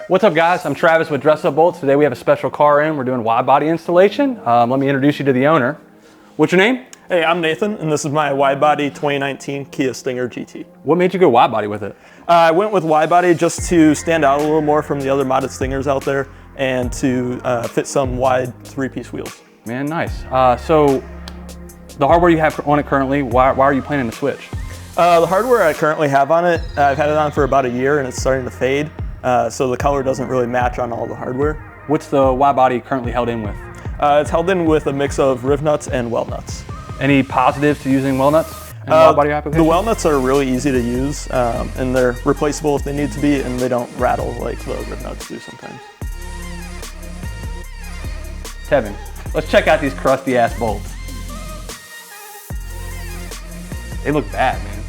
What's up guys, I'm Travis with Dress Up Bolts. Today we have a special car in. We're doing wide body installation. Let me introduce you to the owner. What's your name? Hey, I'm Nathan, and this is my Widebody 2019 Kia Stinger GT. What made you go wide body with it? I went with Widebody just to stand out a little more from the other modded Stingers out there and to fit some wide three-piece wheels. Man, nice. So the hardware you have on it currently, why are you planning to switch? The hardware I currently have on it, I've had it on for about a year and it's starting to fade. So the color doesn't really match on all the hardware. What's the wide body currently held in with? It's held in with a mix of riv nuts and well nuts. Any positives to using well nuts in wide body application? The well nuts are really easy to use and they're replaceable if they need to be, and they don't rattle like the riv nuts do sometimes. Tevin, let's check out these crusty ass bolts. They look bad, man.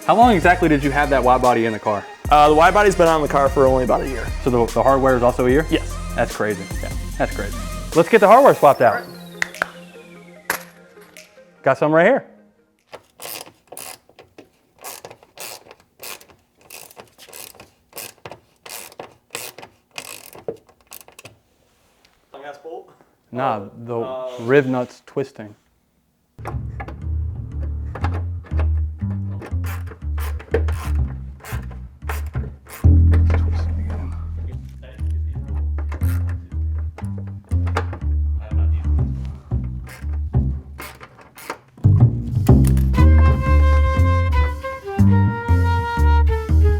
How long exactly did you have that wide body in the car? The wide body's been on the car for only about a year. So the hardware is also a year? Yes. That's crazy. Yeah, that's crazy. Let's get the hardware swapped out. Got some right here. Long-ass bolt? Nah, the riv nuts twisting.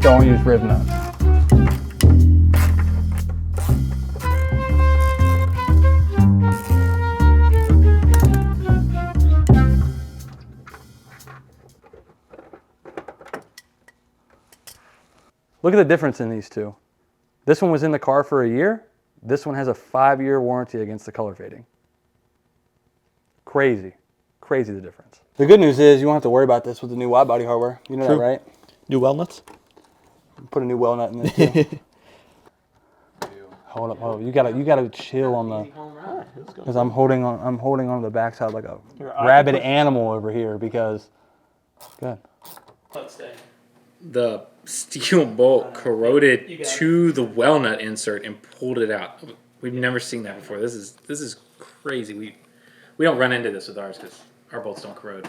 Don't use riv nuts. Look at the difference in these two. This one was in the car for a year. This one has a 5-year warranty against the color fading. Crazy, crazy the difference. The good news is you won't have to worry about this with the new wide body hardware. You know that, right? New well nuts? Put a new well nut in this too. Hold up, you gotta chill on the, because I'm holding on the backside like a rabid animal over here because, good. The steel bolt corroded to the well nut insert and pulled it out. We've never seen that before. This is crazy. We don't run into this with ours because our bolts don't corrode.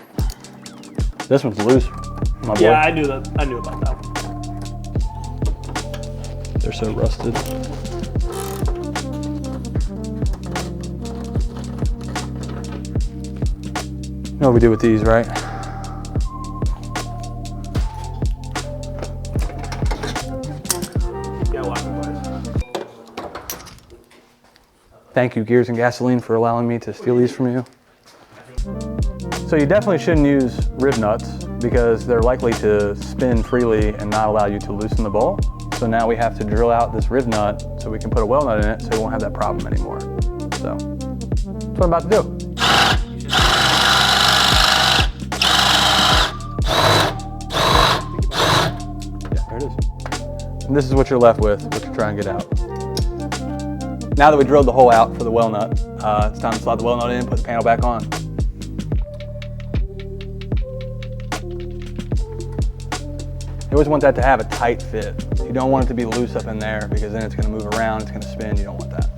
This one's loose, my boy. Yeah, I knew that. I knew about that one. They're so rusted. You know what we do with these, right? Thank you, Gears and Gasoline, for allowing me to steal these from you. So you definitely shouldn't use riv nuts because they're likely to spin freely and not allow you to loosen the bolt. So now we have to drill out this riv nut so we can put a well nut in it so we won't have that problem anymore. So that's what I'm about to do. Yeah, there it is. And this is what you're left with, what you're trying to get out. Now that we drilled the hole out for the well nut, it's time to slide the well nut in, put the panel back on. You always want that to have a tight fit. You don't want it to be loose up in there because then it's going to move around, it's going to spin, you don't want that.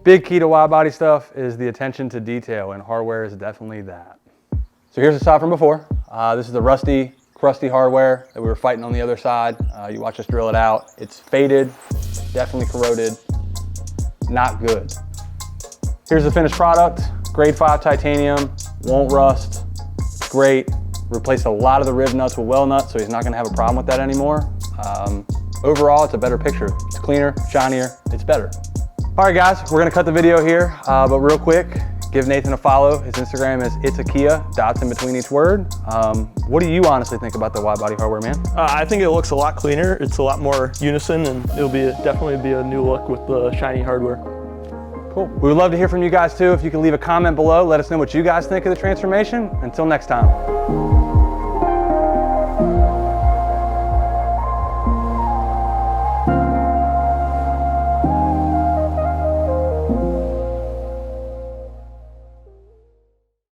Big key to wide body stuff is the attention to detail, and hardware is definitely that. So here's the shot from before. This is the rusty, crusty hardware that we were fighting on the other side. You watch us drill it out. It's faded, definitely corroded, not good. Here's the finished product. Grade 5 titanium, won't rust, great. Replaced a lot of the riv nuts with well nuts, so he's not gonna have a problem with that anymore. Overall, it's a better picture. It's cleaner, shinier, it's better. All right guys, we're gonna cut the video here, but real quick, give Nathan a follow. His Instagram is It's a Kia, dots in between each word. What do you honestly think about the wide body hardware, man? I think it looks a lot cleaner. It's a lot more unison, and it'll definitely be a new look with the shiny hardware. Cool. We would love to hear from you guys too. If you can leave a comment below, let us know what you guys think of the transformation. Until next time.